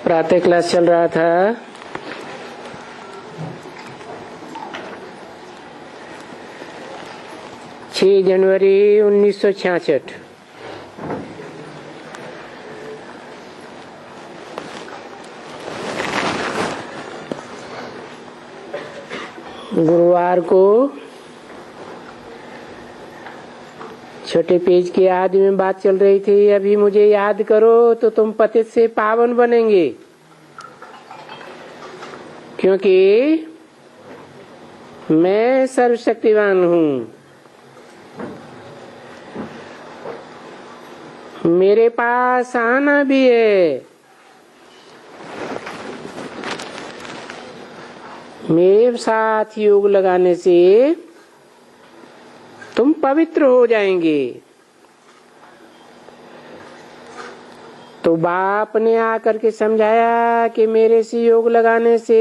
प्रातः क्लास चल रहा था। छह जनवरी 1966। गुरुवार को छोटे पेज के आदि में बात चल रही थी। अभी मुझे याद करो तो तुम पतित से पावन बनेंगे, क्योंकि मैं सर्वशक्तिवान हूँ। मेरे पास आना भी है। मेरे साथ योग लगाने से तुम पवित्र हो जाएंगे। तो बाप ने आकर के समझाया कि मेरे से योग लगाने से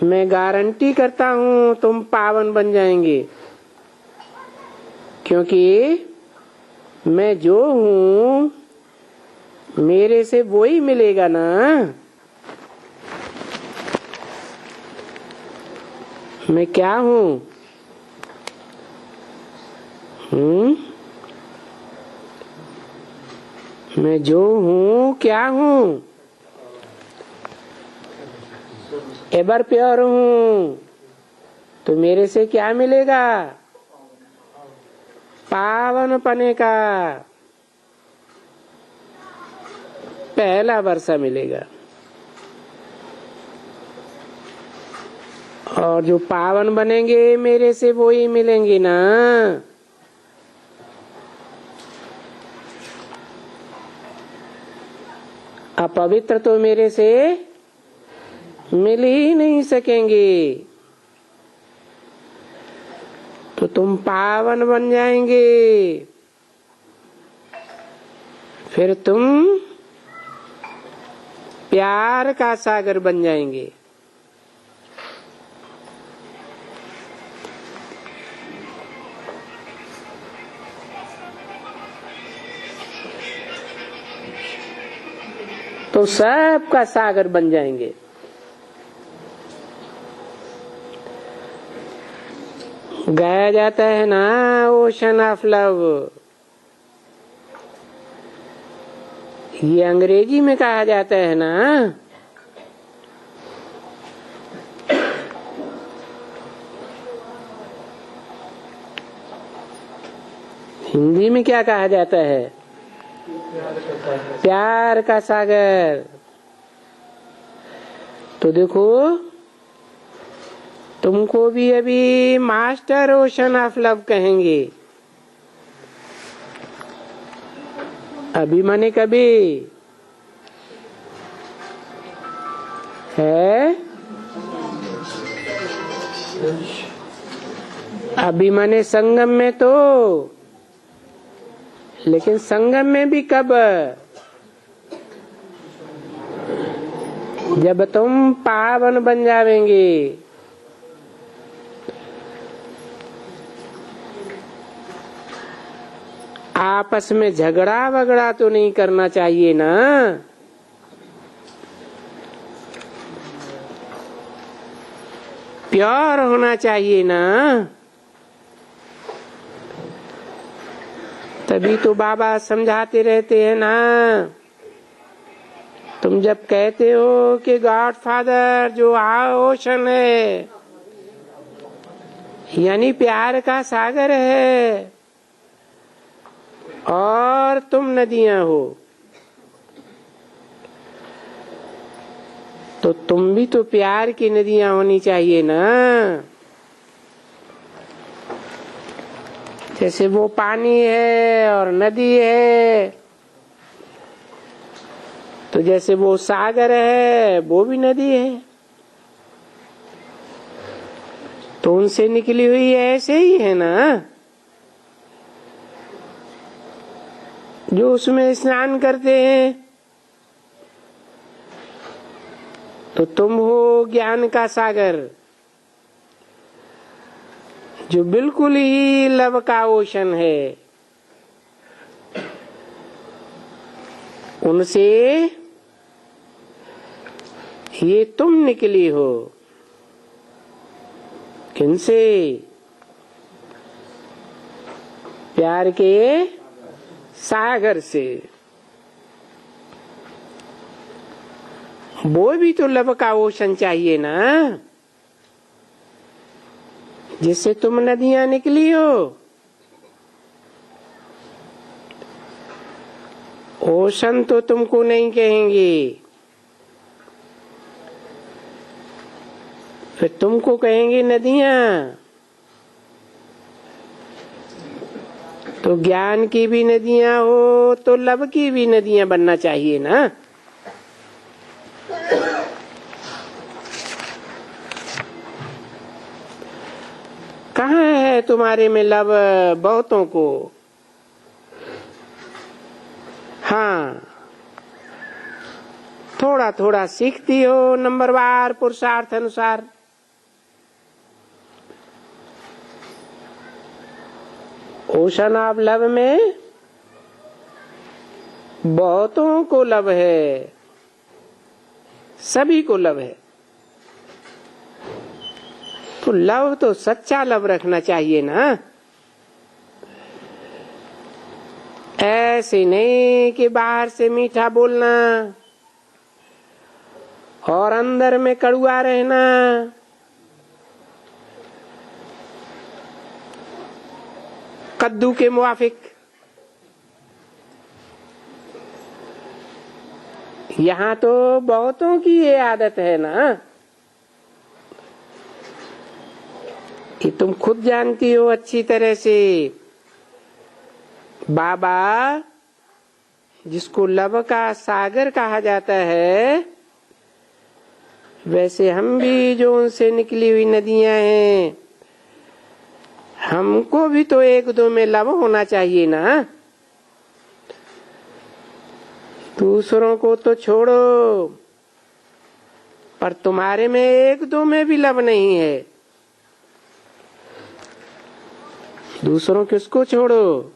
मैं गारंटी करता हूँ तुम पावन बन जाएंगे, क्योंकि मैं जो हूँ मेरे से वो ही मिलेगा ना। मैं क्या हूँ? मैं जो हूँ क्या हूँ? एवर प्योर हूँ। तो मेरे से क्या मिलेगा? पावन पने का पहला वर्षा मिलेगा। और जो पावन बनेंगे मेरे से वो ही मिलेंगे ना। अपवित्र तो मेरे से मिल ही नहीं सकेंगे। तो तुम पावन बन जाएंगे। फिर तुम प्यार का सागर बन जाएंगे। तो सबका सागर बन जाएंगे। गाया जाता है ना, ओशन ऑफ लव। ये अंग्रेजी में कहा जाता है ना। हिंदी में क्या कहा जाता है? प्यार का सागर। तो देखो, तुमको भी अभी मास्टर ओशन ऑफ लव कहेंगे। अभी माने कभी है? अभी माने संगम में तो, लेकिन संगम में भी कब? जब तुम पावन बन जावेंगे। आपस में झगड़ा वगड़ा तो नहीं करना चाहिए ना। प्योर होना चाहिए ना। तभी तो बाबा समझाते रहते हैं ना। तुम जब कहते हो कि गॉड फादर जो ओशन है, यानी प्यार का सागर है, और तुम नदियां हो, तो तुम भी तो प्यार की नदियां होनी चाहिए ना। जैसे वो पानी है और नदी है, तो जैसे वो सागर है वो भी नदी है। तो उनसे निकली हुई ऐसे ही है ना, जो उसमें स्नान करते हैं। तो तुम हो ज्ञान का सागर, जो बिल्कुल ही लव का ओशन है। उनसे ये तुम निकली हो। किनसे? प्यार के सागर से। वो भी तो लव का ओशन चाहिए ना, जिससे तुम नदियां निकली हो। ओशन तो तुमको नहीं कहेंगे, फिर तुमको कहेंगे नदियां। तो ज्ञान की भी नदियां हो तो लव की भी नदियां बनना चाहिए ना। कहाँ है तुम्हारे में लव बहुतों को? हाँ, थोड़ा थोड़ा सीखती हो नंबरवार पुरुषार्थ अनुसार। ओशन ऑफ लव में बहुतों को लव है, सभी को लव है। तो लव तो सच्चा लव रखना चाहिए ना, ऐसे नहीं कि बाहर से मीठा बोलना और अंदर में कड़ुआ रहना। कद्दू के मुआफिक। यहाँ तो बहुतों की ये आदत है ना, कि तुम खुद जानती हो अच्छी तरह से। बाबा जिसको लव का सागर कहा जाता है, वैसे हम भी जो उनसे निकली हुई नदियां हैं, हमको भी तो एक दो में लव होना चाहिए ना। दूसरों को तो छोड़ो, पर तुम्हारे में एक दो में भी लव नहीं है। दूसरों किसको छोड़ो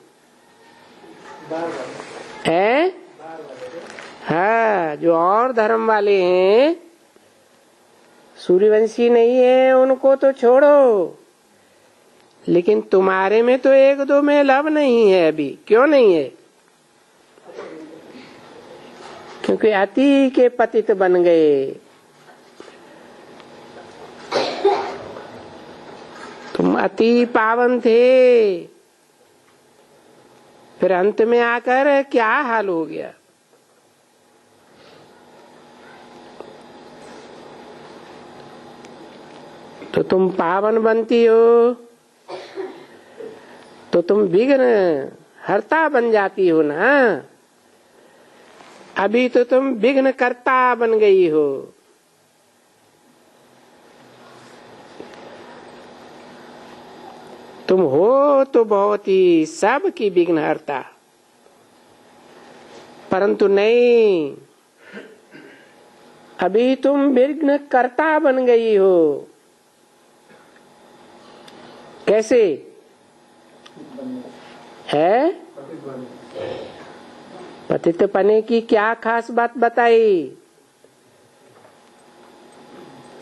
है? हाँ, जो और धर्म वाले हैं, सूर्यवंशी नहीं है, उनको तो छोड़ो। लेकिन तुम्हारे में तो एक दो में लव नहीं है अभी। क्यों नहीं है? क्योंकि अति के पतित बन गए। तुम अति पावन थे, फिर अंत में आकर क्या हाल हो गया? तो तुम पावन बनती हो तो तुम विघ्न हर्ता बन जाती हो ना। अभी तो तुम विघ्न कर्ता बन गई हो। तुम हो तो बहुत ही सबकी विघ्न हर्ता, परंतु नहीं, अभी तुम विघ्न कर्ता बन गई हो। कैसे है? पतित पने की क्या खास बात बताई?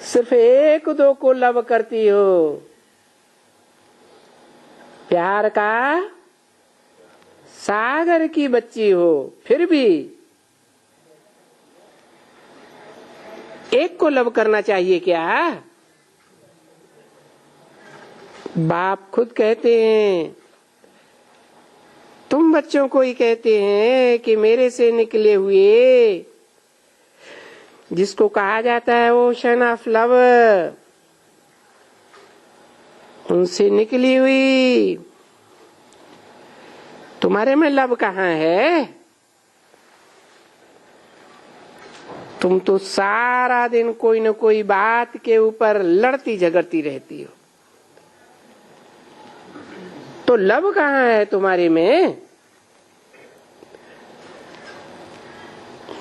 सिर्फ एक दो को लव करती हो। प्यार का सागर की बच्ची हो, फिर भी एक को लव करना चाहिए क्या? बाप खुद कहते हैं, तुम बच्चों को ही कहते हैं कि मेरे से निकले हुए, जिसको कहा जाता है ओशन ऑफ लव, उनसे निकली हुई तुम्हारे में लव कहाँ है? तुम तो सारा दिन कोई न कोई बात के ऊपर लड़ती झगड़ती रहती हो। तो लव कहाँ है तुम्हारे में?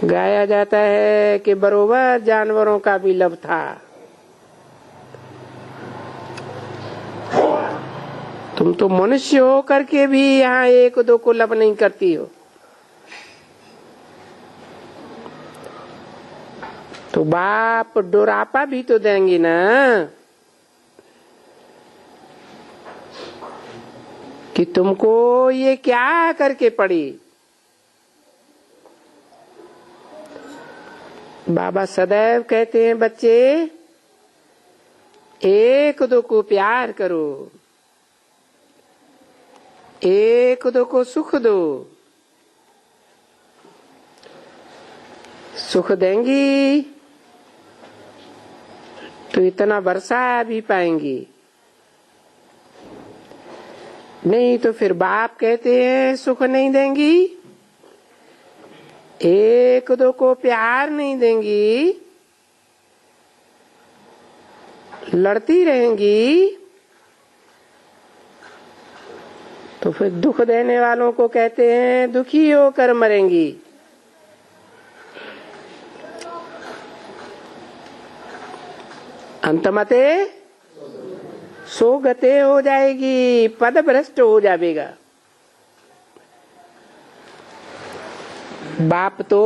गाया जाता है कि बरोबर जानवरों का भी लव था। तुम तो मनुष्य हो करके भी यहाँ एक दो को लव नहीं करती हो। तो बाप डोरापा भी तो देंगे ना कि तुमको ये क्या करके पड़ी। बाबा सदैव कहते हैं बच्चे एक दो को प्यार करो, एक दो को सुख दो। सुख देंगी तो इतना वर्षा भी पाएंगी, नहीं तो फिर बाप कहते हैं सुख नहीं देंगी, एक दो को प्यार नहीं देंगी, लड़ती रहेंगी, तो फिर दुख देने वालों को कहते हैं दुखी होकर मरेंगी। अंतमते सोगते हो जाएगी, पद भ्रष्ट हो जाएगा। बाप तो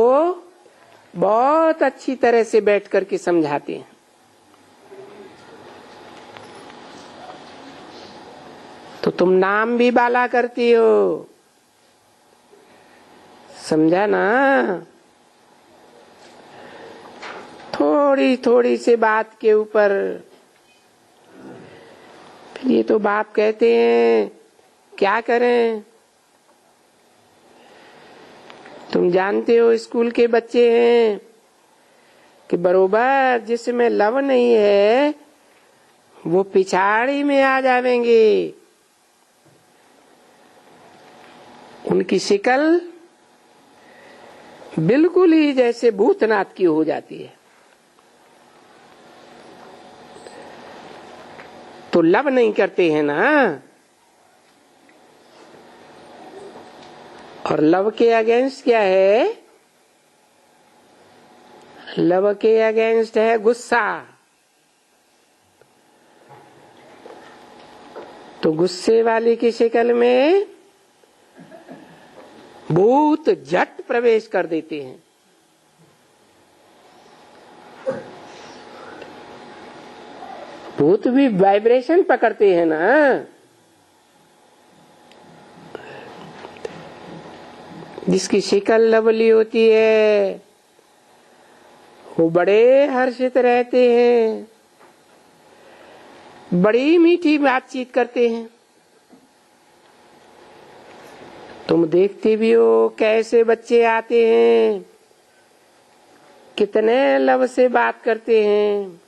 बहुत अच्छी तरह से बैठ करके समझाते हैं। तो तुम नाम भी बाला करती हो, समझा ना। थोड़ी थोड़ी से बात के ऊपर फिर ये तो बाप कहते हैं क्या करें। तुम जानते हो स्कूल के बच्चे हैं कि बरोबर जिसमें लव नहीं है वो पिछाड़ी में आ जाएंगे। उनकी शिकल बिल्कुल ही जैसे भूतनाथ की हो जाती है। तो लव नहीं करते हैं ना। और लव के अगेंस्ट क्या है? लव के अगेंस्ट है गुस्सा। तो गुस्से वाली की शिकल में भूत झट प्रवेश कर देते हैं। भूत भी वाइब्रेशन पकड़ते हैं ना। जिसकी शिकल लवली होती है वो बड़े हर्षित रहते हैं, बड़ी मीठी बातचीत करते हैं। तुम देखते भी हो कैसे बच्चे आते हैं, कितने लव से बात करते हैं।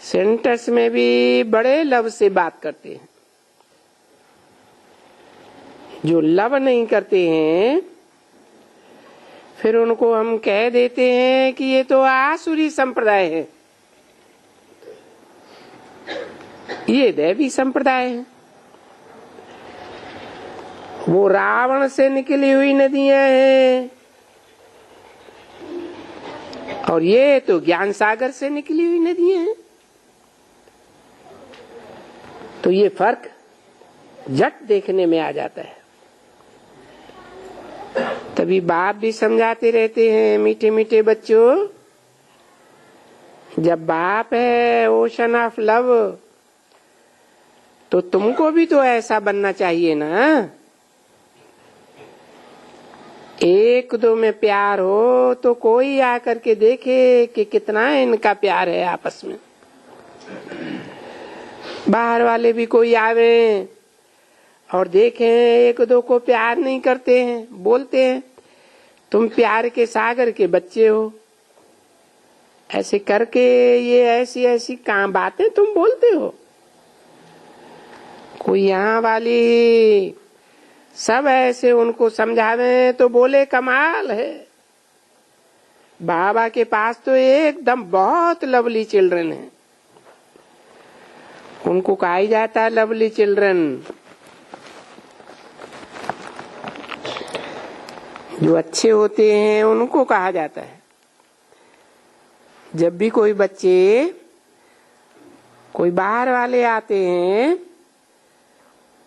सेंटर्स में भी बड़े लव से बात करते हैं। जो लव नहीं करते हैं फिर उनको हम कह देते हैं कि ये तो आसुरी संप्रदाय है, ये दैवी संप्रदाय है। वो रावण से निकली हुई नदियां हैं और ये तो ज्ञान सागर से निकली हुई नदियां हैं। तो ये फर्क झट देखने में आ जाता है। तभी बाप भी समझाते रहते हैं, मीठे मीठे बच्चों, जब बाप है ओशन ऑफ लव तो तुमको भी तो ऐसा बनना चाहिए ना। एक दो में प्यार हो तो कोई आकर के देखे कि कितना इनका प्यार है आपस में। बाहर वाले भी कोई आवे और देखें एक दो को प्यार नहीं करते हैं, बोलते हैं तुम प्यार के सागर के बच्चे हो, ऐसे करके ये ऐसी ऐसी काम बातें तुम बोलते हो। कोई यहाँ वाली सब ऐसे उनको समझावे तो बोले कमाल है। बाबा के पास तो एकदम बहुत लवली चिल्ड्रन है, उनको कहा ही जाता है लवली चिल्ड्रन। जो अच्छे होते हैं उनको कहा जाता है। जब भी कोई बच्चे कोई बाहर वाले आते हैं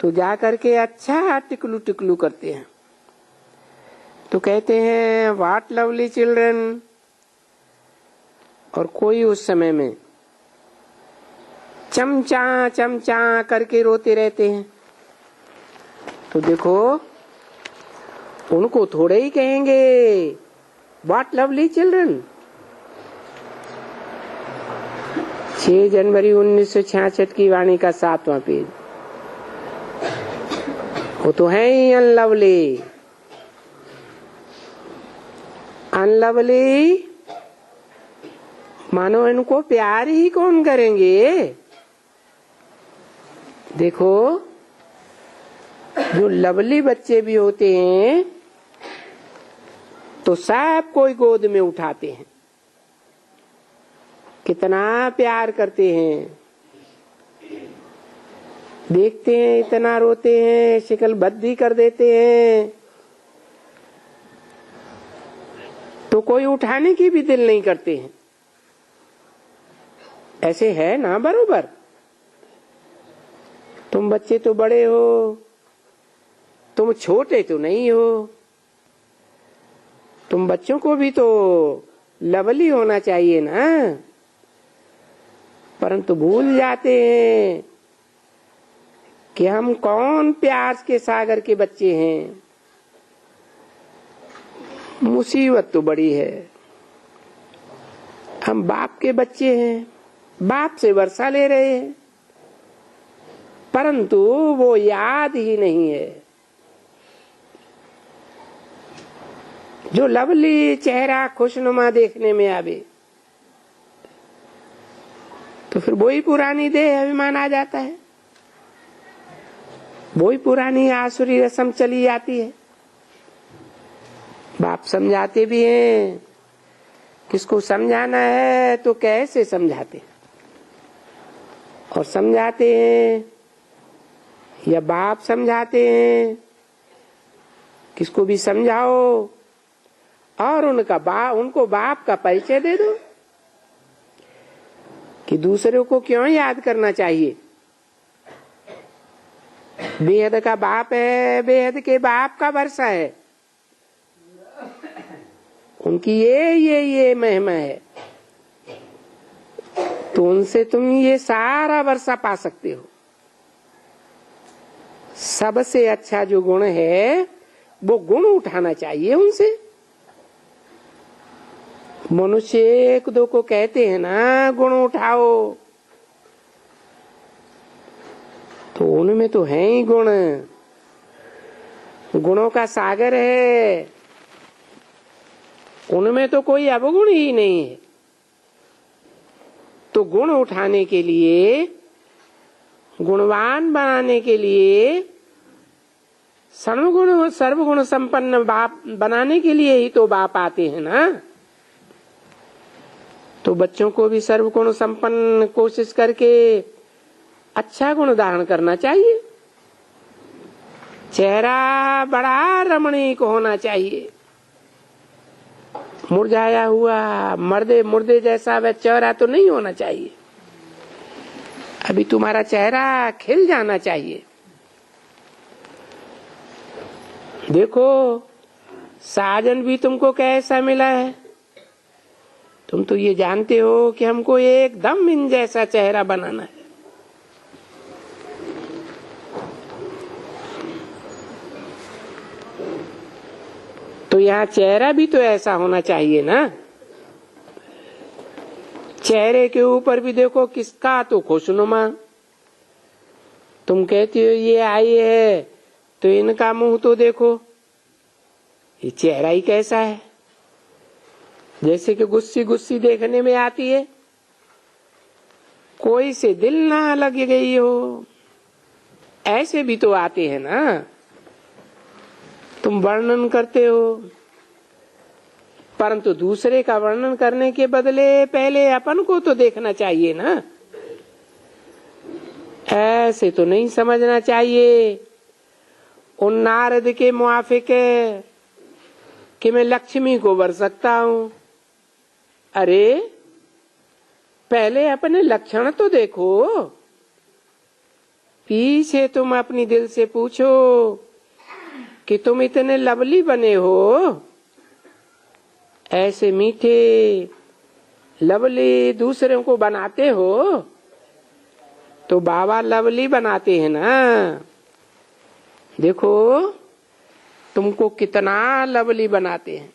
तो जा करके अच्छा टिकलू टिकलू करते हैं, तो कहते हैं व्हाट लवली चिल्ड्रन, और कोई उस समय में चमचा चमचा करके रोते रहते हैं, तो देखो उनको थोड़े ही कहेंगे व्हाट लवली चिल्ड्रन। 6 जनवरी 1966 की वाणी का 7वां पेज। वो तो है ही अनलवली। अनलवली मानो इनको प्यार ही कौन करेंगे। देखो जो लवली बच्चे भी होते हैं तो सब कोई गोद में उठाते हैं, कितना प्यार करते हैं। देखते हैं इतना रोते हैं, शिकल बद्दी कर देते हैं, तो कोई उठाने की भी दिल नहीं करते हैं। ऐसे है ना बरोबर। तुम बच्चे तो बड़े हो, तुम छोटे तो नहीं हो। तुम बच्चों को भी तो लवली होना चाहिए ना, परंतु भूल जाते हैं कि हम कौन प्यार के सागर के बच्चे हैं। मुसीबत तो बड़ी है। हम बाप के बच्चे हैं, बाप से वर्षा ले रहे हैं, परंतु वो याद ही नहीं है। जो लवली चेहरा खुशनुमा देखने में आवे तो फिर वही पुरानी देह अभिमान आ जाता है, वही पुरानी आसुरी रस्म चली जाती है। बाप समझाते भी हैं, किसको समझाना है तो कैसे समझाते हैं, और समझाते हैं या बाप समझाते हैं। किसको भी समझाओ और उनको बाप का परिचय दे दो कि दूसरों को क्यों याद करना चाहिए। बेहद का बाप है, बेहद के बाप का वर्षा है, उनकी ये महिमा है, तो उनसे तुम ये सारा वर्षा पा सकते हो। सबसे अच्छा जो गुण है वो गुण उठाना चाहिए उनसे। मनुष्य एक दो को कहते हैं ना गुण उठाओ, तो उनमें तो है ही गुण, गुणों का सागर है, उनमें तो कोई अवगुण ही नहीं है। तो गुण उठाने के लिए, गुणवान बनाने के लिए, सर्वगुण संपन्न बाप बनाने के लिए ही तो बाप आते हैं ना। तो बच्चों को भी सर्वगुण संपन्न कोशिश करके अच्छा गुण धारण करना चाहिए। चेहरा बड़ा रमणीक होना चाहिए, मुरझाया हुआ मुर्दे जैसा वह चेहरा तो नहीं होना चाहिए। अभी तुम्हारा चेहरा खिल जाना चाहिए। देखो साजन भी तुमको कैसा मिला है, तुम तो ये जानते हो कि हमको एकदम इन जैसा चेहरा बनाना है। तो यहाँ चेहरा भी तो ऐसा होना चाहिए ना। चेहरे के ऊपर भी देखो किसका तो खुशनुमा। तुम कहती हो ये आई है तो इनका मुंह तो देखो, ये चेहरा ही कैसा है, जैसे कि गुस्सी गुस्सी देखने में आती है, कोई से दिल ना लग गई हो, ऐसे भी तो आते हैं ना। तुम वर्णन करते हो, परंतु दूसरे का वर्णन करने के बदले पहले अपन को तो देखना चाहिए ना। ऐसे तो नहीं समझना चाहिए उन नारद के मुआफिक कि मैं लक्ष्मी को वर सकता हूं। अरे पहले अपने लक्षण तो देखो, पीछे तुम अपनी दिल से पूछो कि तुम इतने लवली बने हो, ऐसे मीठे लवली दूसरों को बनाते हो तो बाबा लवली बनाते हैं ना। देखो तुमको कितना लवली बनाते हैं।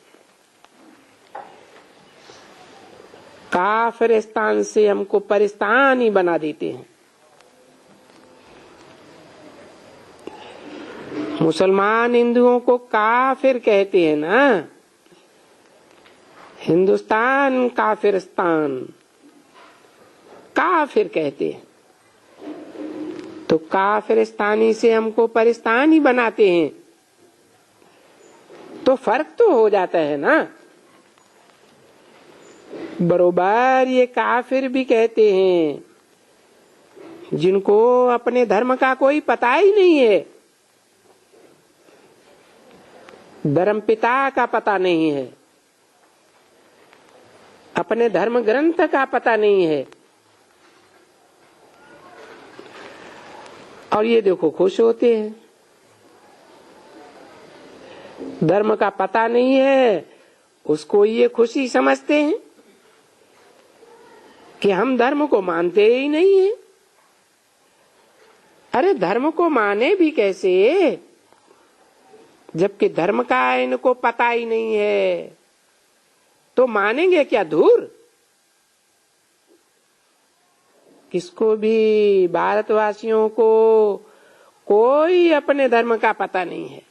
काफिरिस्तान से हमको परिस्तान ही बना देते हैं। मुसलमान हिंदुओं को काफिर कहते हैं ना। हिंदुस्तान काफिरिस्तान काफिर कहते हैं। तो काफिरिस्तानी से हमको परिस्तानी बनाते हैं तो फर्क तो हो जाता है ना। बरोबर ये काफिर भी कहते हैं जिनको अपने धर्म का कोई पता ही नहीं है, धर्म पिता का पता नहीं है, अपने धर्म ग्रंथ का पता नहीं है, और ये देखो खुश होते हैं। धर्म का पता नहीं है उसको ये खुशी समझते हैं कि हम धर्म को मानते ही नहीं है। अरे धर्म को माने भी कैसे जबकि धर्म का इनको पता ही नहीं है, तो मानेंगे क्या धूर। किसको भी भारतवासियों को कोई अपने धर्म का पता नहीं है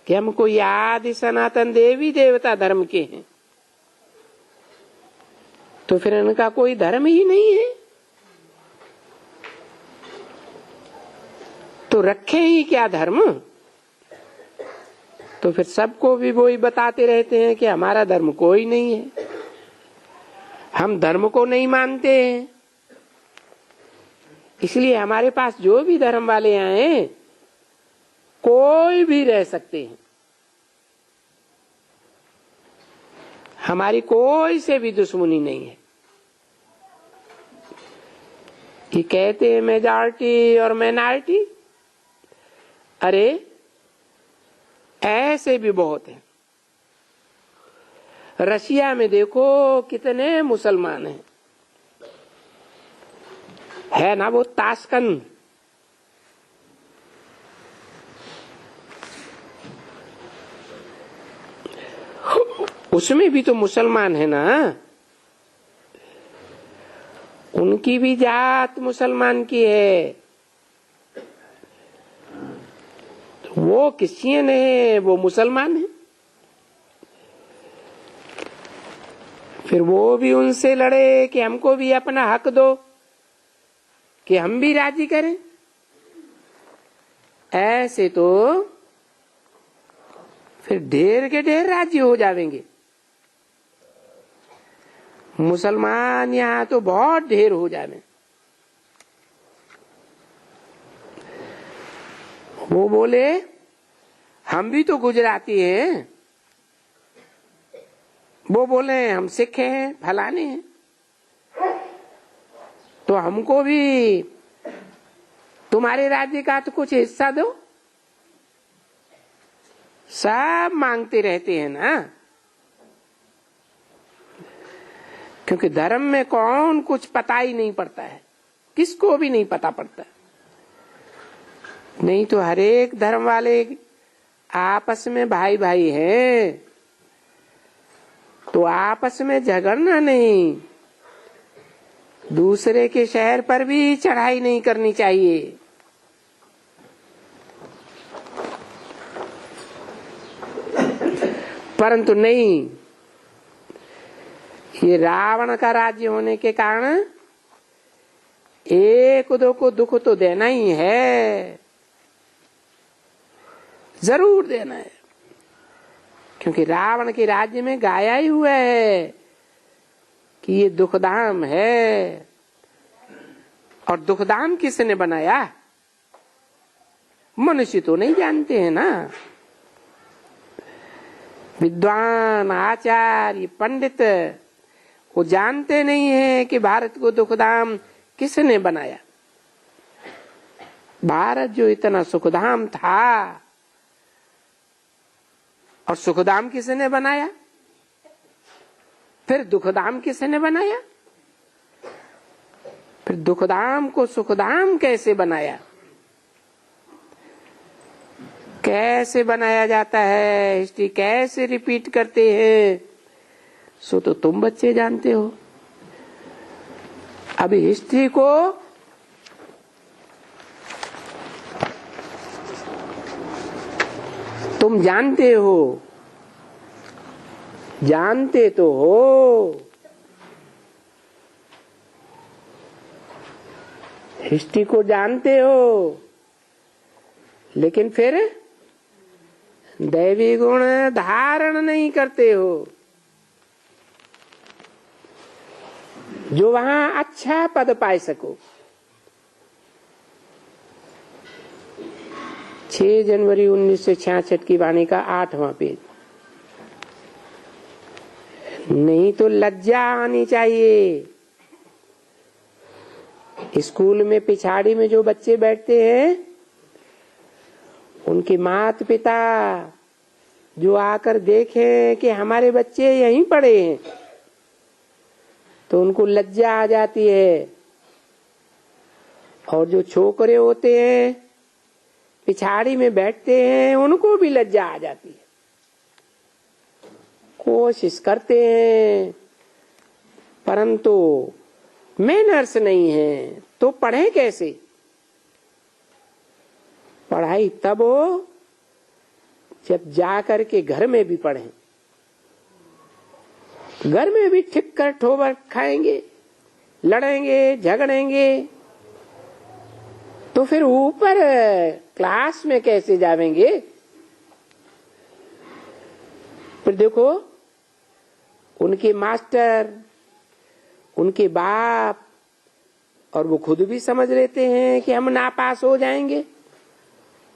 कि हमको याद सनातन देवी देवता धर्म के हैं, तो फिर इनका कोई धर्म ही नहीं है। तो रखे ही क्या धर्म। तो फिर सबको भी वही बताते रहते हैं कि हमारा धर्म कोई नहीं है, हम धर्म को नहीं मानते हैं। इसलिए हमारे पास जो भी धर्म वाले आए कोई भी रह सकते हैं, हमारी कोई से भी दुश्मनी नहीं है। ये कहते हैं मेजॉरिटी और माइनॉरिटी, अरे ऐसे भी बहुत हैं। रशिया में देखो कितने मुसलमान हैं, है ना वो ताशकंद। उसमें भी तो मुसलमान है ना, उनकी भी जात मुसलमान की है। तो वो क्रिश्चियन है, वो मुसलमान है। फिर वो भी उनसे लड़े कि हमको भी अपना हक दो, कि हम भी राजी करें। ऐसे तो फिर ढेर के ढेर राजी हो जाएंगे। मुसलमान यहाँ तो बहुत ढेर हो जाने। वो बोले हम भी तो गुजराती हैं, वो बोले हम सिख हैं, फलाने हैं, तो हमको भी तुम्हारे राज्य का तो कुछ हिस्सा दो। सब मांगते रहते हैं ना, क्योंकि धर्म में कौन कुछ पता ही नहीं पड़ता है, किसको भी नहीं पता पड़ता। नहीं तो हर एक धर्म वाले आपस में भाई भाई हैं, तो आपस में झगड़ना नहीं, दूसरे के शहर पर भी चढ़ाई नहीं करनी चाहिए। परंतु नहीं, ये रावण का राज्य होने के कारण एक दो को दुख तो देना ही है, जरूर देना है। क्योंकि रावण के राज्य में गाया ही हुआ है कि ये दुखधाम है। और दुखधाम किसने बनाया? मनुष्य तो नहीं जानते हैं ना। विद्वान, आचार्य, पंडित वो जानते नहीं है कि भारत को दुखधाम किसने बनाया। भारत जो इतना सुखधाम था, और सुखधाम किसने बनाया? फिर दुखधाम किसने बनाया? फिर दुखधाम को सुखधाम कैसे बनाया? कैसे बनाया जाता है, हिस्ट्री कैसे रिपीट करते हैं, सो तो तुम बच्चे जानते हो। अभी हिस्ट्री को तुम जानते हो, जानते तो हो, हिस्ट्री को जानते हो, लेकिन फिर दैवी गुण धारण नहीं करते हो। जो वहां अच्छा पद पाए सको। 6 जनवरी 1966 की वाणी का 8वां पेज। नहीं तो लज्जा आनी चाहिए। स्कूल में पिछाड़ी में जो बच्चे बैठते हैं, उनके माता पिता जो आकर देखें कि हमारे बच्चे यहीं पढ़े हैं, तो उनको लज्जा आ जाती है। और जो छोकरे होते हैं पिछाड़ी में बैठते हैं, उनको भी लज्जा आ जाती है। कोशिश करते हैं परंतु मैनर्स नहीं है, तो पढ़े कैसे? पढ़ाई तब हो जब जाकर के घर में भी पढ़ें। घर में भी ठीक कर ठोबर खाएंगे, लड़ेंगे, झगड़ेंगे, तो फिर ऊपर क्लास में कैसे जावेंगे? फिर देखो, उनके मास्टर, उनके बाप और वो खुद भी समझ लेते हैं कि हम नापास हो जाएंगे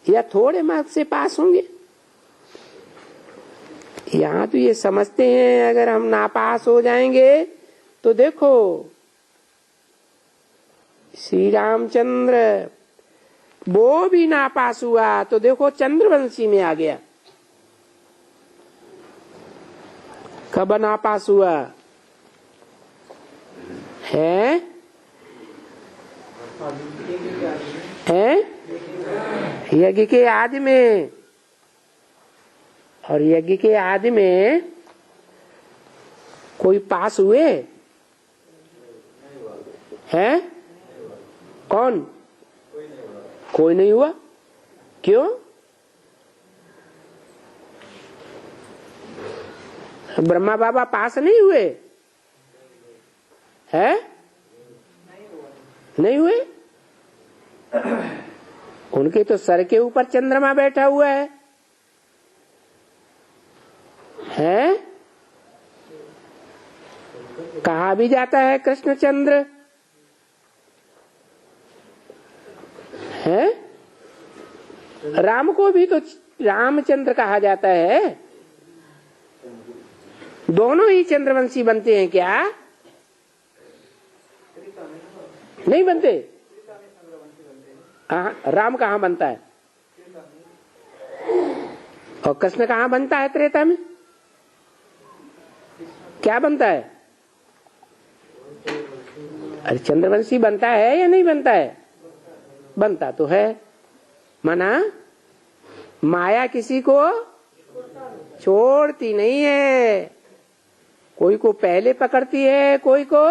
या थोड़े मार्क्स से पास होंगे। यहाँ तो ये समझते हैं अगर हम नापास हो जाएंगे तो देखो श्री रामचंद्र वो भी नापास हुआ, तो देखो चंद्रवंशी में आ गया। कब नापास हुआ है? यज्ञ के आदि में। और यज्ञ के आदि में कोई पास हुए हैं? कौन? कोई नहीं हुआ। क्यों? ब्रह्मा बाबा पास नहीं हुए हैं? नहीं हुए। उनके तो सर के ऊपर चंद्रमा बैठा हुआ है। कहा भी जाता है कृष्णचंद्र है। राम को भी तो रामचंद्र कहा जाता है। दोनों ही चंद्रवंशी बनते हैं क्या? नहीं बनते। राम कहाँ बनता है और कृष्ण कहाँ बनता है? त्रेता में क्या बनता है? अरे चंद्रवंशी बनता है या नहीं बनता है? बनता तो है। माना माया किसी को छोड़ती नहीं है। कोई को पहले पकड़ती है, कोई को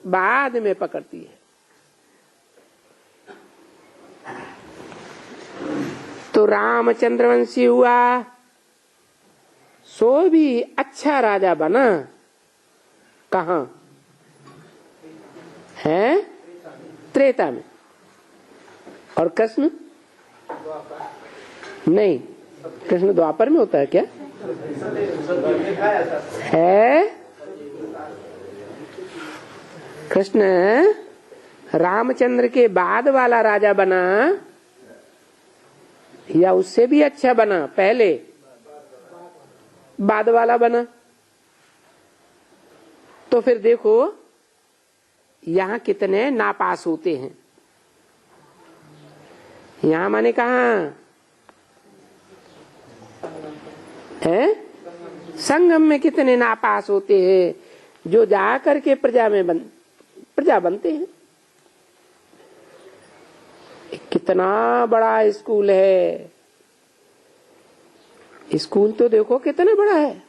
बाद में पकड़ती है। तो राम चंद्रवंशी हुआ, सो भी अच्छा राजा बना। कहाँ है? त्रेता में। और कृष्ण नहीं, कृष्ण द्वापर में होता है क्या? है कृष्ण रामचंद्र के बाद वाला राजा बना या उससे भी अच्छा बना? पहले बाद वाला बना। तो फिर देखो यहाँ कितने नापास होते हैं। यहाँ माने कहाँ है? संगम में कितने नापास होते हैं जो जा करके प्रजा बनते हैं। कितना बड़ा स्कूल है, स्कूल तो देखो कितना बड़ा है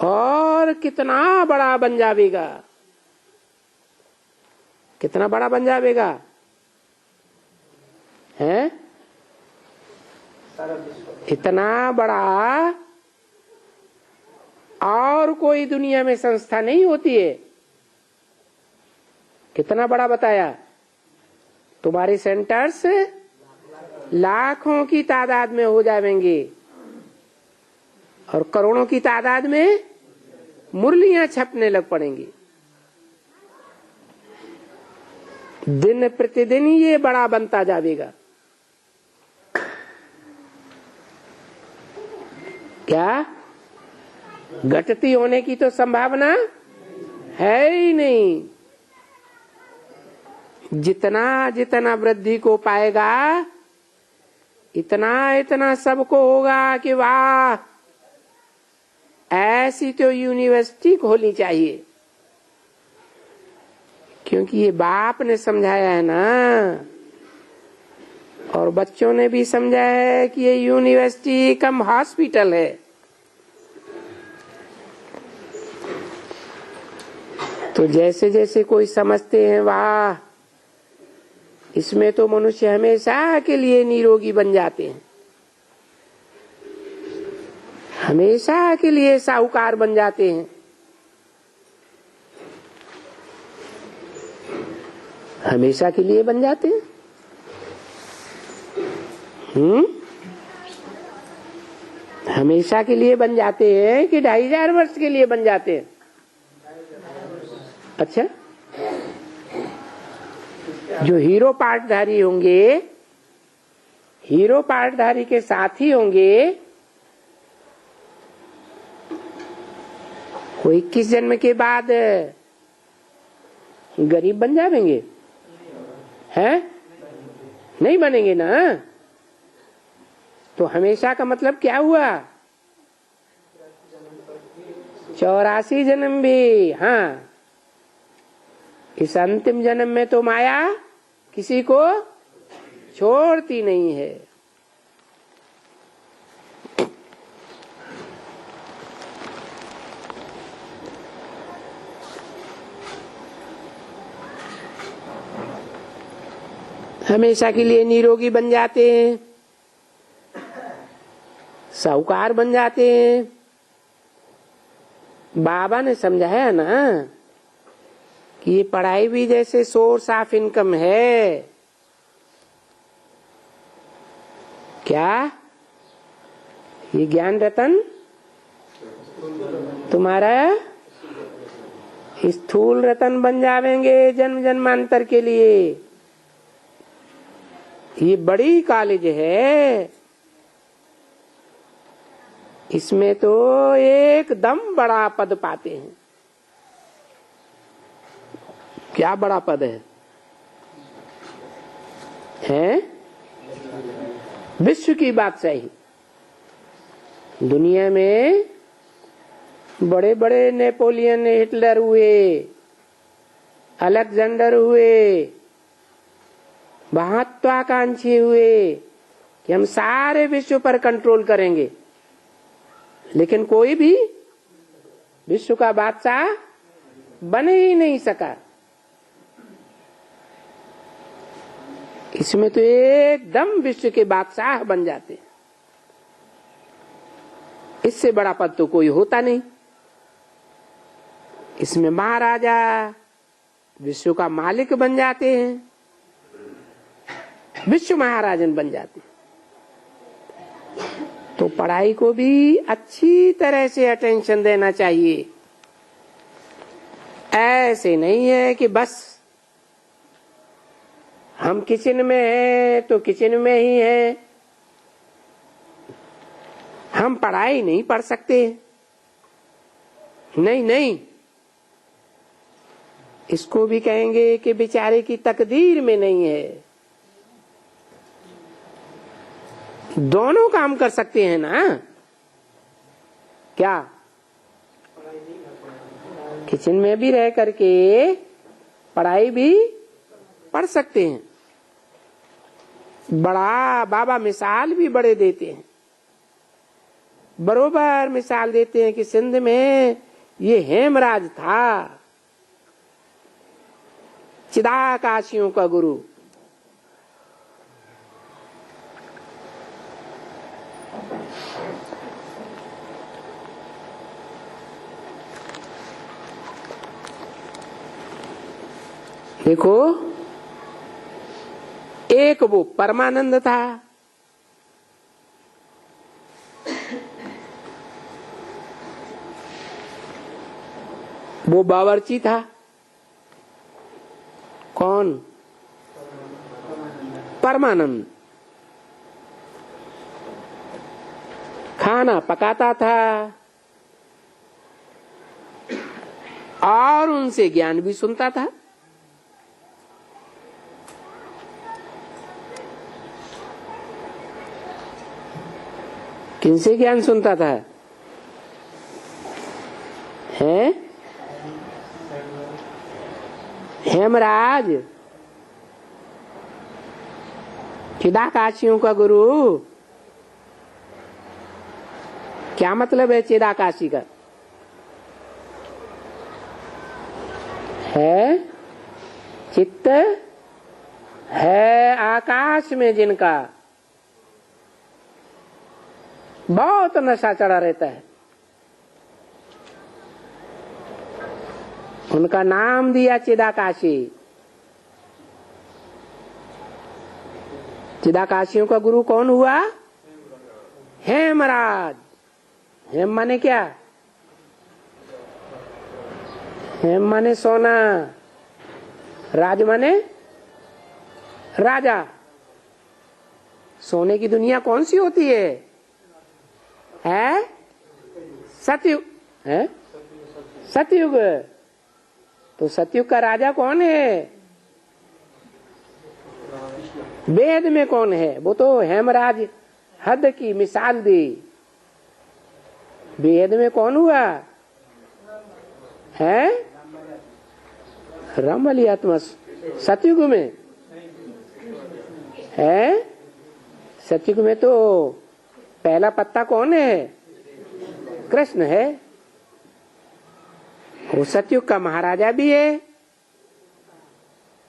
और कितना बड़ा बन जाएगा, कितना बड़ा बन जाएगा है, इतना बड़ा और कोई दुनिया में संस्था नहीं होती है। कितना बड़ा बताया, तुम्हारे सेंटर्स लाखों की तादाद में हो जाएंगे और करोड़ों की तादाद में मुरलियां छपने लग पड़ेंगी। दिन प्रतिदिन ये बड़ा बनता जाएगा। क्या घटती होने की तो संभावना है ही नहीं। जितना जितना वृद्धि को पाएगा इतना इतना सबको होगा कि वाह ऐसी तो यूनिवर्सिटी खोलनी चाहिए, क्योंकि ये बाप ने समझाया है ना और बच्चों ने भी समझा है कि ये यूनिवर्सिटी कम हॉस्पिटल है। तो जैसे जैसे कोई समझते हैं वाह इसमें तो मनुष्य हमेशा के लिए निरोगी बन जाते हैं, हमेशा के लिए साहूकार बन जाते हैं, हमेशा के लिए बन जाते हैं। हमेशा के लिए बन जाते हैं कि 2500 वर्ष के लिए बन जाते हैं। अच्छा, जो हीरो पार्टधारी होंगे, हीरो पार्टधारी के साथी होंगे, वो 21 जन्म के बाद गरीब बन जाएंगे, हैं? नहीं बनेंगे ना। तो हमेशा का मतलब क्या हुआ? 84 जन्म भी। हाँ, इस अंतिम जन्म में तो माया किसी को छोड़ती नहीं है। हमेशा के लिए निरोगी बन जाते हैं, साहूकार बन जाते हैं। बाबा ने समझाया ना कि ये पढ़ाई भी जैसे सोर्स ऑफ इनकम है। क्या ये ज्ञान रतन तुम्हारा स्थूल रतन बन जाएंगे जन्म जन्मांतर के लिए। ये बड़ी कॉलेज है, इसमें तो एकदम बड़ा पद पाते हैं। क्या बड़ा पद है? विश्व की बादशाही। दुनिया में बड़े बड़े नेपोलियन, हिटलर हुए, अलेक्जेंडर हुए, महत्वाकांक्षी हुए कि हम सारे विश्व पर कंट्रोल करेंगे, लेकिन कोई भी विश्व का बादशाह बन ही नहीं सका। इसमें तो एकदम विश्व के बादशाह बन जाते हैं। इससे बड़ा पद तो कोई होता नहीं। इसमें महाराजा विश्व का मालिक बन जाते हैं, विश्व महाराजन बन जाते हैं। तो पढ़ाई को भी अच्छी तरह से अटेंशन देना चाहिए। ऐसे नहीं है कि बस हम किचन में हैं तो किचन में ही हैं, हम पढ़ाई नहीं पढ़ सकते। नहीं नहीं, इसको भी कहेंगे कि बेचारे की तकदीर में नहीं है। दोनों काम कर सकते हैं ना। क्या किचन में भी रह करके पढ़ाई भी पढ़ सकते हैं। बड़ा बाबा मिसाल भी बड़े देते हैं, बरोबर मिसाल देते हैं कि सिंध में ये हेमराज था, चिदाकाशियों का गुरु। देखो, एक वो परमानंद था, वो बावर्ची था। कौन? परमानंद। खाना पकाता था और उनसे ज्ञान भी सुनता था। किनसे ज्ञान सुनता था? हैं? हेमराज, चिदाकाशियों का गुरु। क्या मतलब है चिदाकाशी का? है चित्त है आकाश में जिनका बहुत नशा चढ़ा रहता है, उनका नाम दिया चिदाकाशी। चिदाकाशियों का गुरु कौन हुआ? हेमराज। हेम माने क्या? हेम माने सोना, राज माने राजा। सोने की दुनिया कौन सी होती है? सतयुग है, सतयुग। तो सतयुग का राजा कौन है? वेद में कौन है? वो तो हेमराज हद की मिसाल दी। वेद में कौन हुआ है? रामबली आत्मा। सतयुग में है? सतयुग में तो पहला पत्ता कौन है? कृष्ण है। वो सतयुग का महाराजा भी है।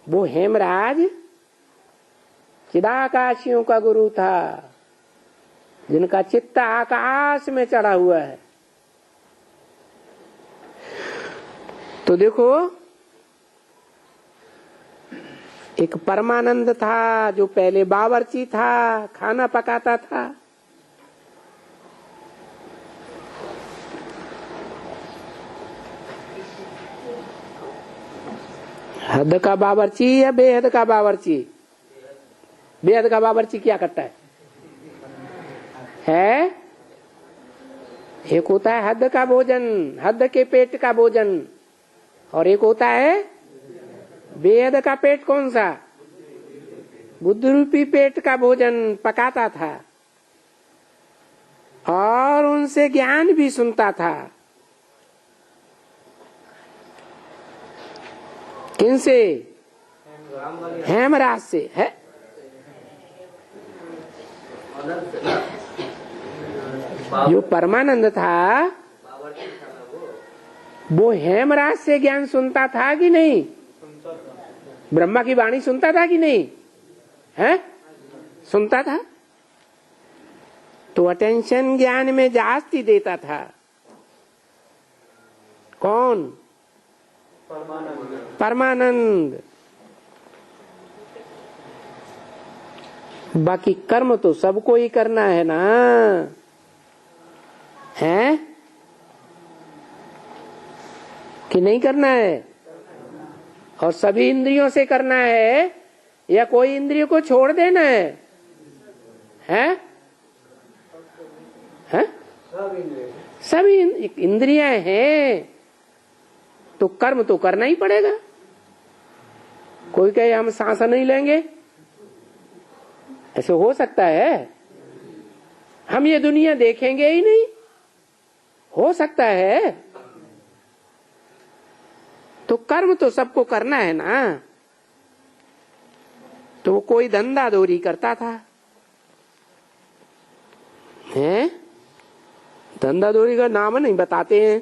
वो हेमराज चिदाकाशियों का गुरु था, जिनका चित्त आकाश में चढ़ा हुआ है। तो देखो, एक परमानंद था जो पहले बावर्ची था, खाना पकाता था। हद का बावर्ची या बेहद का बावर्ची? बेहद का बावर्ची क्या करता है? एक होता है हद का भोजन, हद के पेट का भोजन, और एक होता है बेहद का पेट। कौन सा? बुद्ध रूपी पेट का भोजन पकाता था और उनसे ज्ञान भी सुनता था। किनसे? हेमराज से है। जो परमानंद था वो हेमराज से ज्ञान सुनता था कि नहीं? ब्रह्मा की वाणी सुनता था कि नहीं? है? सुनता था। तो अटेंशन ज्ञान में जास्ती देता था। कौन? परमानंद। बाकी कर्म तो सबको ही करना है ना, है कि नहीं करना है? और सभी इंद्रियों से करना है या कोई इंद्रियों को छोड़ देना है? सभी इंद्रियां हैं तो कर्म तो करना ही पड़ेगा। कोई कहे हम सांस नहीं लेंगे, ऐसे हो सकता है? हम ये दुनिया देखेंगे ही नहीं, हो सकता है। तो कर्म तो सबको करना है ना। तो कोई धंधा दौरी करता था, है धंधा दौरी का नाम नहीं बताते हैं।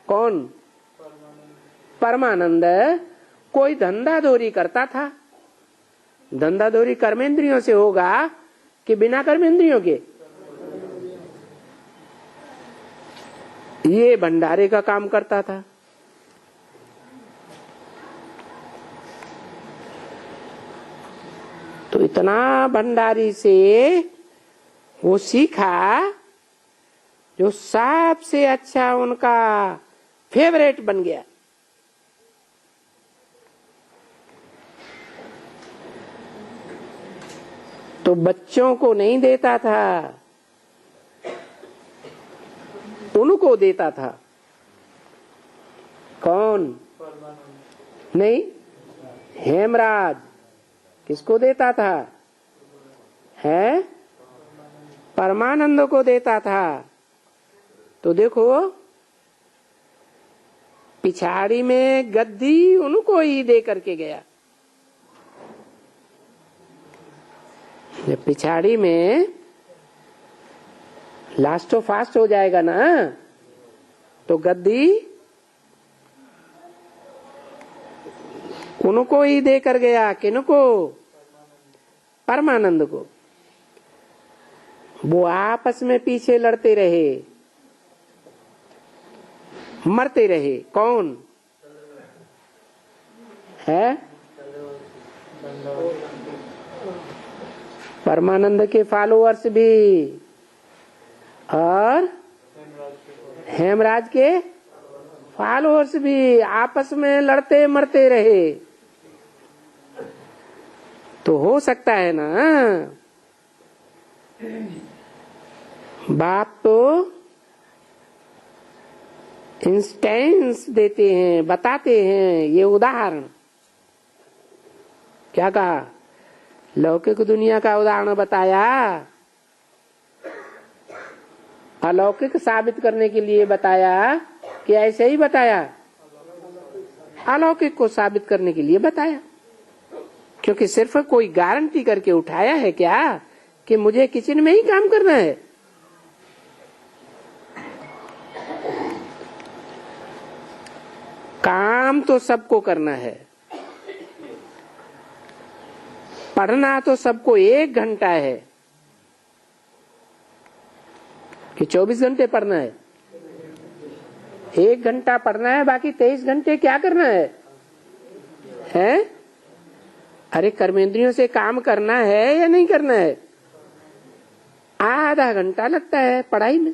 कौन? परमानंद कोई धंधा दौरी करता था। धंधा दौरी कर्मेंद्रियों से होगा कि बिना कर्मेंद्रियों के? ये भंडारे का काम करता था। तो इतना भंडारी से वो सीखा, जो सबसे अच्छा उनका फेवरेट बन गया। तो बच्चों को नहीं देता था, उनको देता था। कौन? नहीं, हेमराज किसको देता था? है परमानंद को देता था। तो देखो पिछाड़ी में गद्दी उनको ही दे करके गया। पिछाड़ी में लास्ट फास्ट हो जाएगा ना, तो गद्दी उनको ही देकर गया। किनको? परमानंद को। वो आपस में पीछे लड़ते रहे, मरते रहे। कौन है? परमानंद के फॉलोअर्स भी और हेमराज के फॉलोअर्स भी आपस में लड़ते मरते रहे। तो हो सकता है ना, बाप तो इंस्टेंस देते हैं, बताते हैं। ये उदाहरण क्या कहा? लौकिक दुनिया का उदाहरण बताया, अलौकिक साबित करने के लिए बताया कि ऐसे ही बताया? अलौकिक को साबित करने के लिए बताया। क्योंकि सिर्फ कोई गारंटी करके उठाया है क्या कि मुझे किचन में ही काम करना है? काम तो सबको करना है, पढ़ना तो सबको 1 घंटा है कि 24 घंटे पढ़ना है? 1 घंटा पढ़ना है, बाकी 23 घंटे क्या करना है? हैं? अरे कर्मेंद्रियों से काम करना है या नहीं करना है? आधा घंटा लगता है पढ़ाई में,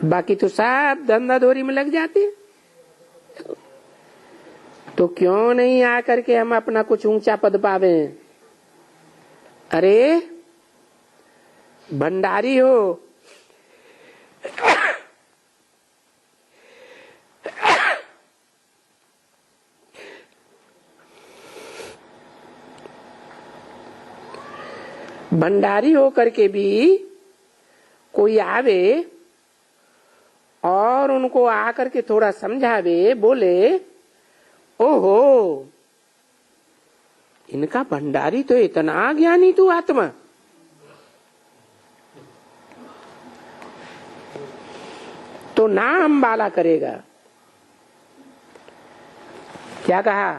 बाकी तो सब धंधा दौरी में लग जाते हैं। तो क्यों नहीं आकर के हम अपना कुछ ऊंचा पद पावे? अरे भंडारी हो, भंडारी हो करके भी कोई आवे और उनको आकर के थोड़ा समझावे, बोले ओहो इनका भंडारी तो इतना ज्ञानी तू आत्मा, तो नाम बाला करेगा। क्या कहा?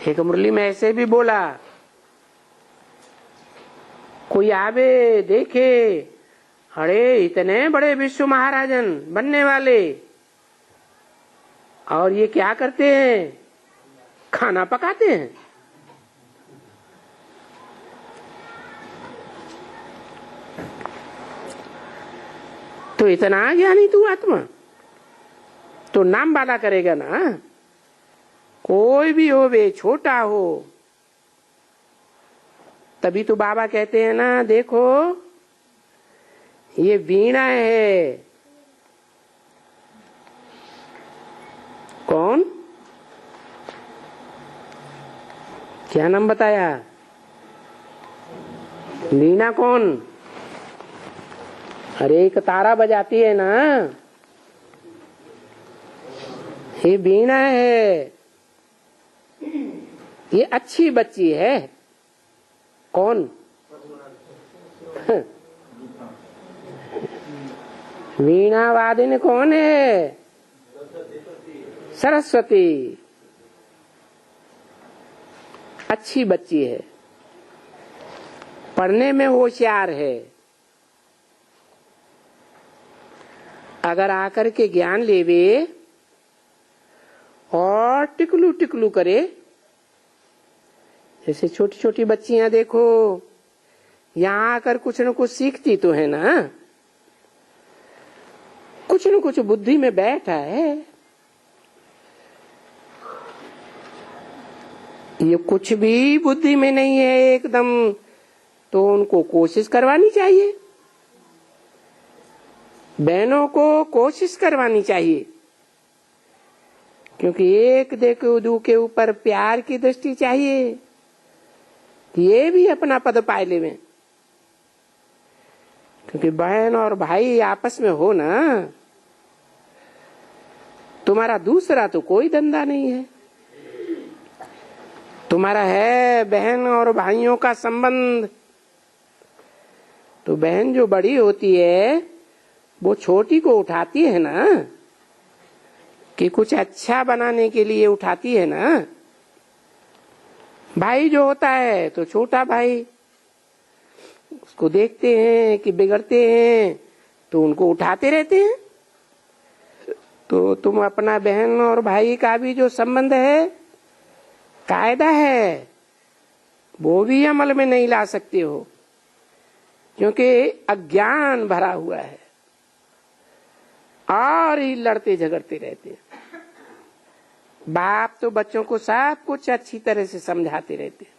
एक मुरली में ऐसे भी बोला, कोई आवे देखे, अरे इतने बड़े विश्व महाराजन बनने वाले, और ये क्या करते हैं? खाना पकाते हैं। तो इतना ज्ञानी तू आत्मा, तो नाम वाला करेगा ना। कोई भी हो, वे छोटा हो। तभी तो बाबा कहते हैं ना, देखो ये वीणा है। कौन? क्या नाम बताया? वीणा कौन? अरे एक तारा बजाती है ना, ये वीणा है, ये अच्छी बच्ची है। कौन? वीणा वादिनी कौन है? सरस्वती। अच्छी बच्ची है, पढ़ने में होशियार है। अगर आकर के ज्ञान लेवे और टिकलू टिकलू करे, जैसे छोटी छोटी बच्चियां देखो, यहाँ आकर कुछ न कुछ सीखती तो है ना, कुछ न कुछ बुद्धि में बैठा है। ये कुछ भी बुद्धि में नहीं है एकदम, तो उनको कोशिश करवानी चाहिए, बहनों को कोशिश करवानी चाहिए, क्योंकि एक देखो दू के ऊपर प्यार की दृष्टि चाहिए कि ये भी अपना पद पाए लेवे। क्योंकि बहन और भाई आपस में हो ना, तुम्हारा दूसरा तो कोई धंधा नहीं है, तुम्हारा है बहन और भाइयों का संबंध। तो बहन जो बड़ी होती है वो छोटी को उठाती है ना, कि कुछ अच्छा बनाने के लिए उठाती है ना। भाई जो होता है तो छोटा भाई, उसको देखते हैं कि बिगड़ते हैं तो उनको उठाते रहते हैं। तो तुम अपना बहन और भाई का भी जो संबंध है, कायदा है, वो भी अमल में नहीं ला सकते हो, क्योंकि अज्ञान भरा हुआ है और ही लड़ते झगड़ते रहते हैं। बाप तो बच्चों को सब कुछ अच्छी तरह से समझाते रहते हैं,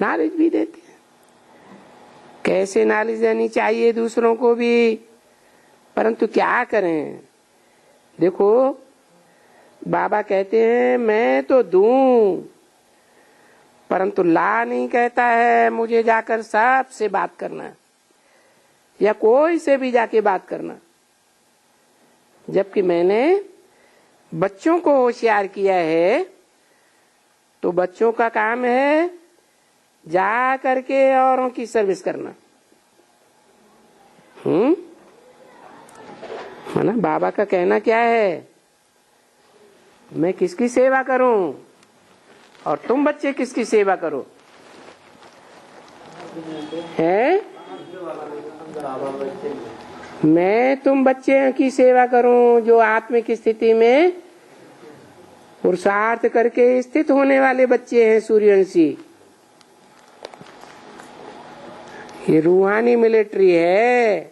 नॉलेज भी देते हैं, कैसे नॉलेज देनी चाहिए दूसरों को भी। परंतु क्या करें, देखो बाबा कहते हैं मैं तो दूं, परंतु ला नहीं कहता है मुझे जाकर सबसे बात करना या कोई से भी जाके बात करना। जबकि मैंने बच्चों को होशियार किया है, तो बच्चों का काम है जा करके औरों की सर्विस करना। है ना? बाबा का कहना क्या है, मैं किसकी सेवा करूं और तुम बच्चे किसकी सेवा करो? है मैं तुम बच्चे की सेवा करूं जो आत्मिक स्थिति में पुरुषार्थ करके स्थित होने वाले बच्चे हैं, सूर्यवंशी। ये रूहानी मिलिट्री है,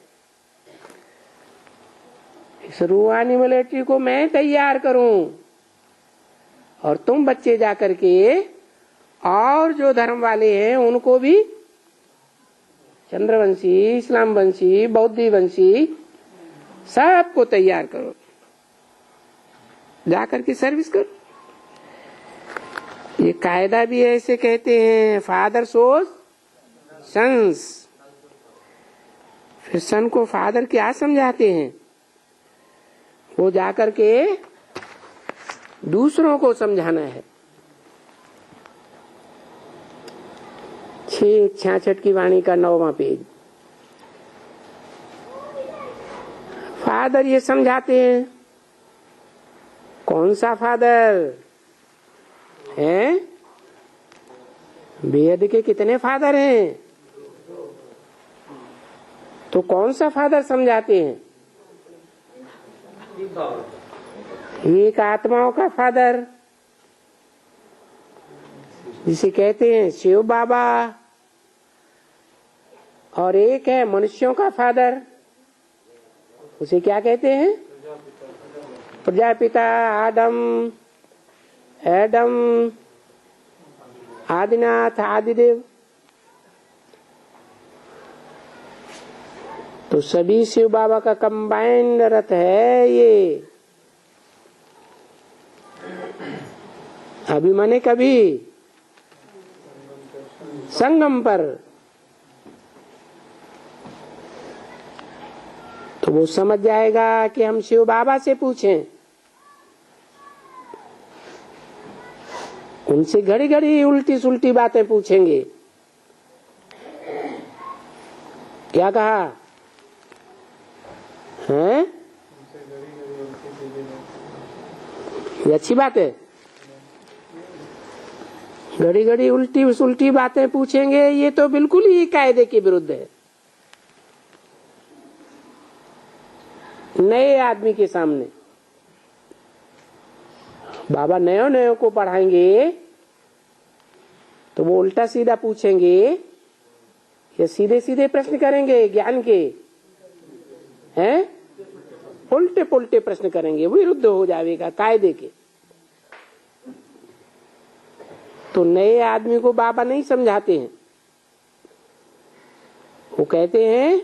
इस रूहानी मिलिट्री को मैं तैयार करूं और तुम बच्चे जाकर के और जो धर्म वाले हैं उनको भी, चंद्रवंशी, इस्लाम वंशी, बौद्धी वंशी, सबको तैयार करो, जाकर के सर्विस करो। ये कायदा भी ऐसे कहते हैं, फादर सोज सन्स। फिर सन को फादर क्या समझाते हैं, वो जाकर के दूसरों को समझाना है। 666 की वाणी का 9वां पेज। फादर ये समझाते हैं। कौन सा फादर है? वेद के कितने फादर हैं? तो कौन सा फादर समझाते हैं? एक आत्माओं का फादर, जिसे कहते हैं शिव बाबा, और एक है मनुष्यों का फादर, उसे क्या कहते हैं? प्रजापिता, एडम, आदिनाथ, आदिदेव। तो सभी शिव बाबा का कंबाइंड रथ है ये। अभी माने कभी संगम पर वो समझ जाएगा कि हम शिव बाबा से पूछें। उनसे घड़ी घड़ी उल्टी सुल्टी बातें पूछेंगे। क्या कहा है? ये अच्छी बात है। घड़ी घड़ी उल्टी सुल्टी बातें पूछेंगे, ये तो बिल्कुल ही कायदे के विरुद्ध है। नए आदमी के सामने बाबा नयो नयो को पढ़ाएंगे तो वो उल्टा सीधा पूछेंगे या सीधे सीधे प्रश्न करेंगे ज्ञान के, हैं? उल्टे पुल्टे प्रश्न करेंगे, विरुद्ध हो जाएगा कायदे के। तो नए आदमी को बाबा नहीं समझाते हैं। वो कहते हैं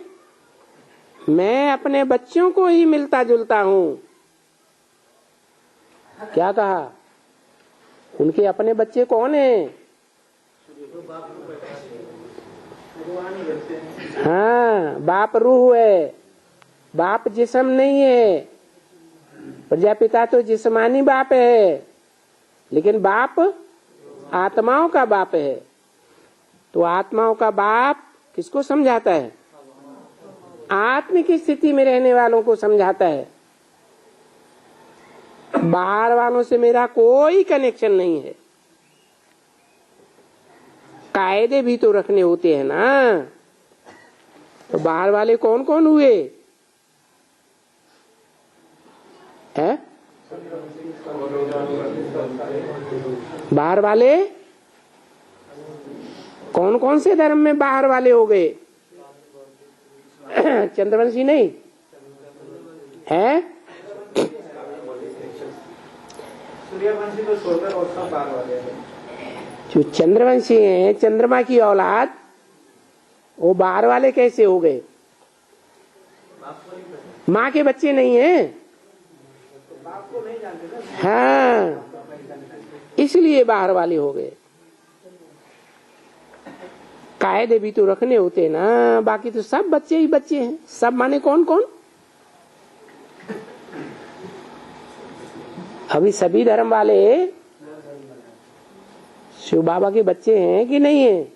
मैं अपने बच्चों को ही मिलता जुलता हूं। क्या कहा? उनके अपने बच्चे कौन हैं? हाँ, बाप रूह है, बाप जिस्म नहीं है। प्रजापिता तो जिस्मानी बाप है, लेकिन बाप आत्माओं का बाप है। तो आत्माओं का बाप किसको समझाता है? आत्म की स्थिति में रहने वालों को समझाता है। बाहर वालों से मेरा कोई कनेक्शन नहीं है। कायदे भी तो रखने होते हैं ना। तो बाहर वाले कौन कौन हुए है? बाहर वाले कौन कौन से धर्म में बाहर वाले हो गए? चंद्रवंशी नहीं है? सूर्यवंशी तो सोलर और सब बाहर वाले हैं। जो चंद्रवंशी हैं, चंद्रमा की औलाद, वो बाहर वाले कैसे हो गए? माँ के बच्चे नहीं हैं। बाप को नहीं जानते ना। हाँ, इसलिए बाहर वाले हो गए। कायदे भी तो रखने होते ना, बाकी तो सब बच्चे ही बच्चे हैं। सब माने कौन कौन? अभी सभी धर्म वाले शिव बाबा के बच्चे हैं कि नहीं है?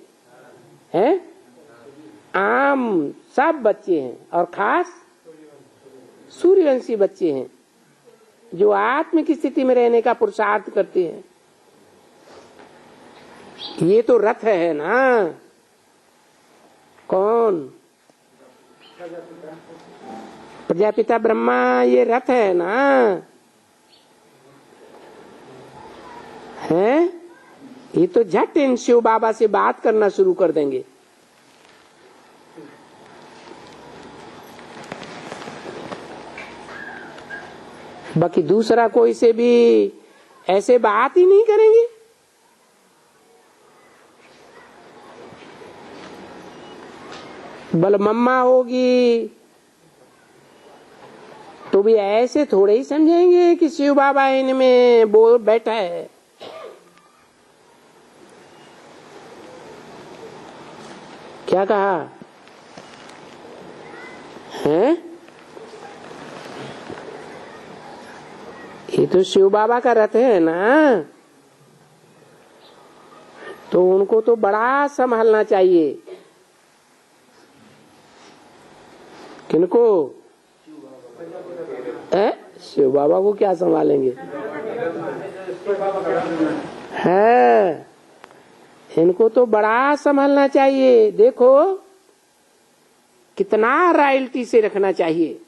हैं? आम सब बच्चे हैं, और खास सूर्यवंशी बच्चे हैं जो आत्म की स्थिति में रहने का पुरुषार्थ करते हैं। ये तो रथ है ना। कौन? प्रजापिता ब्रह्मा, ये रथ है ना। है? ये तो झट इन शिव बाबा से बात करना शुरू कर देंगे। बाकी दूसरा कोई से भी ऐसे बात ही नहीं करेंगे। बल मम्मा होगी तो भी ऐसे थोड़े ही समझेंगे कि शिव बाबा इनमें बोल बैठा है। क्या कहा है? ये तो शिव बाबा का रथ है ना, तो उनको तो बड़ा संभालना चाहिए। किनको? शिव बाबा को क्या संभालेंगे? है, इनको तो बड़ा संभालना चाहिए। देखो कितना रॉयल्टी से रखना चाहिए।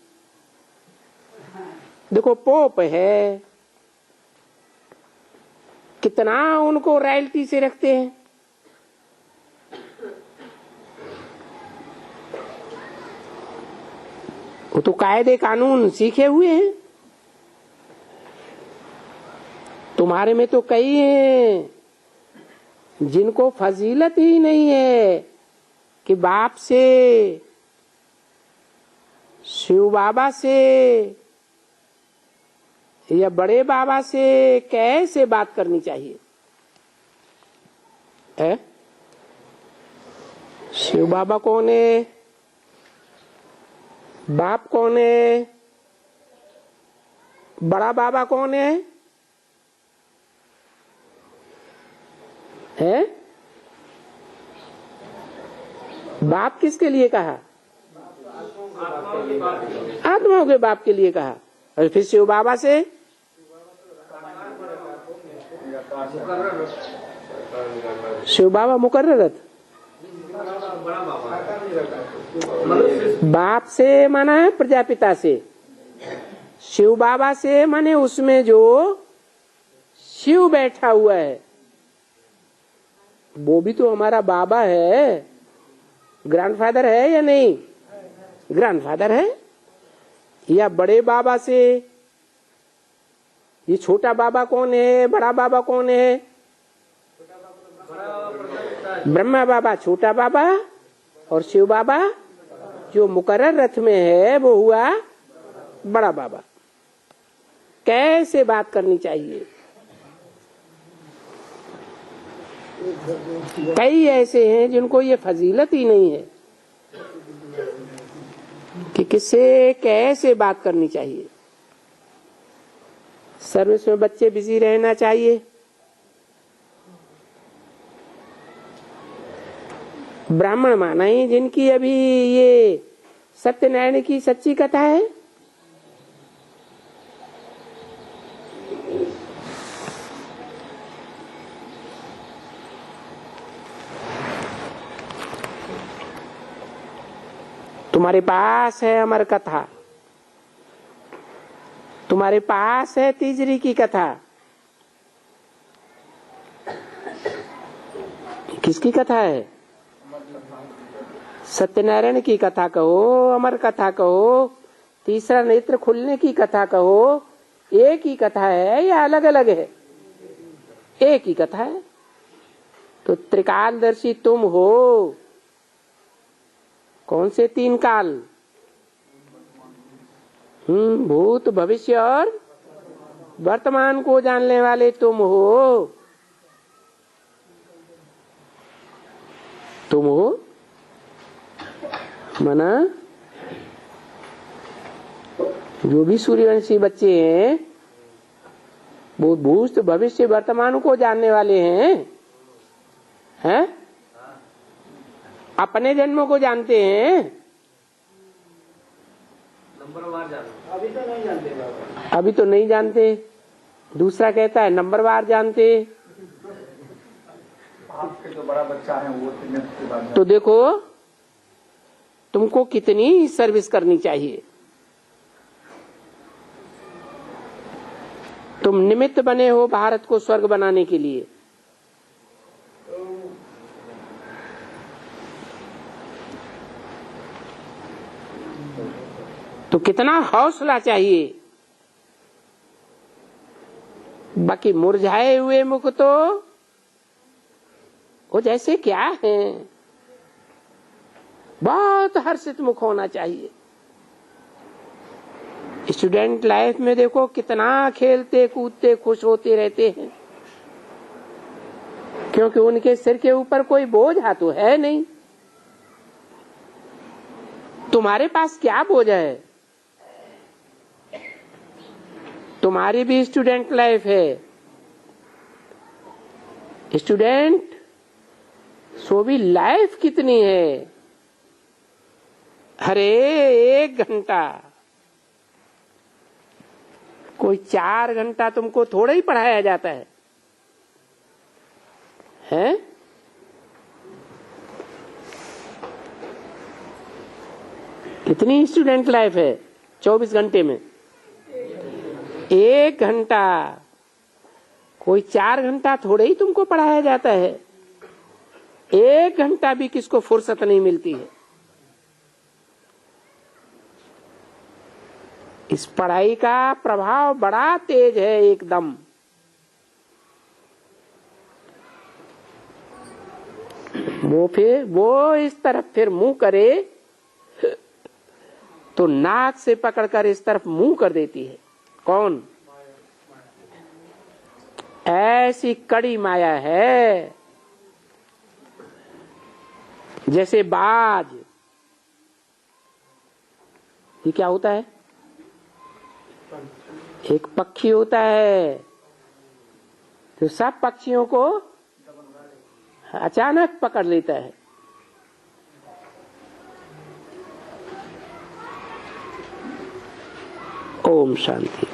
देखो पोप है, कितना उनको रॉयल्टी से रखते हैं। वो तो कायदे कानून सीखे हुए हैं। तुम्हारे में तो कई हैं जिनको फजीलत ही नहीं है कि बाप से, शिव बाबा से या बड़े बाबा से कैसे बात करनी चाहिए है? शिव बाबा कौन है? बाप कौन है? बड़ा बाबा कौन है? हैं? बाप किसके लिए कहा? आत्माओं के बाप के लिए कहा। और फिर शिव बाबा से शिव बाबा मुकर्ररत। बाप से माना है प्रजापिता से, शिव बाबा से माने उसमें जो शिव बैठा हुआ है वो भी तो हमारा बाबा है। ग्रैंडफादर है या नहीं? ग्रैंडफादर है। या बड़े बाबा से, ये छोटा बाबा कौन है, बड़ा बाबा कौन है? ब्रह्मा बाबा छोटा बाबा और शिव बाबा जो मुकर्रर रथ में है वो हुआ बड़ा बाबा। कैसे बात करनी चाहिए? कई ऐसे हैं जिनको ये फजीलत ही नहीं है कि किससे कैसे बात करनी चाहिए। सर्विस में बच्चे बिजी रहना चाहिए। ब्राह्मण माना ही जिनकी अभी ये सत्यनारायण की सच्ची कथा है, तुम्हारे पास है अमर कथा, तुम्हारे पास है तीजरी की कथा। किसकी कथा है? सत्यनारायण की कथा कहो, अमर कथा कहो, तीसरा नेत्र खुलने की कथा कहो, एक ही कथा है या अलग अलग है? एक ही कथा है। तो त्रिकालदर्शी तुम हो। कौन से तीन काल? भूत भविष्य और वर्तमान को जानने वाले तुम हो। तुम हो मना जो भी सूर्यवंशी बच्चे हैं वो भूत भविष्य वर्तमान को जानने वाले हैं? अपने जन्मों को जानते हैं? नंबरवार जानते। अभी तो नहीं जानते बाबा। अभी तो नहीं जानते। दूसरा कहता है नंबरवार जानते। आपके जो बड़ा बच्चा है वो तो देखो तुमको कितनी सर्विस करनी चाहिए। तुम निमित्त बने हो भारत को स्वर्ग बनाने के लिए। तो कितना हौसला चाहिए। बाकी मुरझाए हुए मुख तो वो जैसे क्या हैं, बहुत हर्षित मुख होना चाहिए। स्टूडेंट लाइफ में देखो कितना खेलते कूदते खुश होते रहते हैं, क्योंकि उनके सिर के ऊपर कोई बोझ तो है नहीं। तुम्हारे पास क्या बोझ है? तुम्हारी भी स्टूडेंट लाइफ है। स्टूडेंट सो भी लाइफ कितनी है? अरे 1 घंटा, कोई 4 घंटा तुमको थोड़ा ही पढ़ाया जाता है, हैं? कितनी स्टूडेंट लाइफ है 24 घंटे में? 1 घंटा, कोई 4 घंटा थोड़े ही तुमको पढ़ाया जाता है। 1 घंटा भी किसको फुर्सत नहीं मिलती है। इस पढ़ाई का प्रभाव बड़ा तेज है एकदम। वो इस तरफ फिर मुंह करे तो नाक से पकड़कर इस तरफ मुंह कर देती है। कौन? ऐसी कड़ी माया है जैसे बाज ये क्या होता है? एक पक्षी होता है तो सब पक्षियों को अचानक पकड़ लेता है। ओम शांति।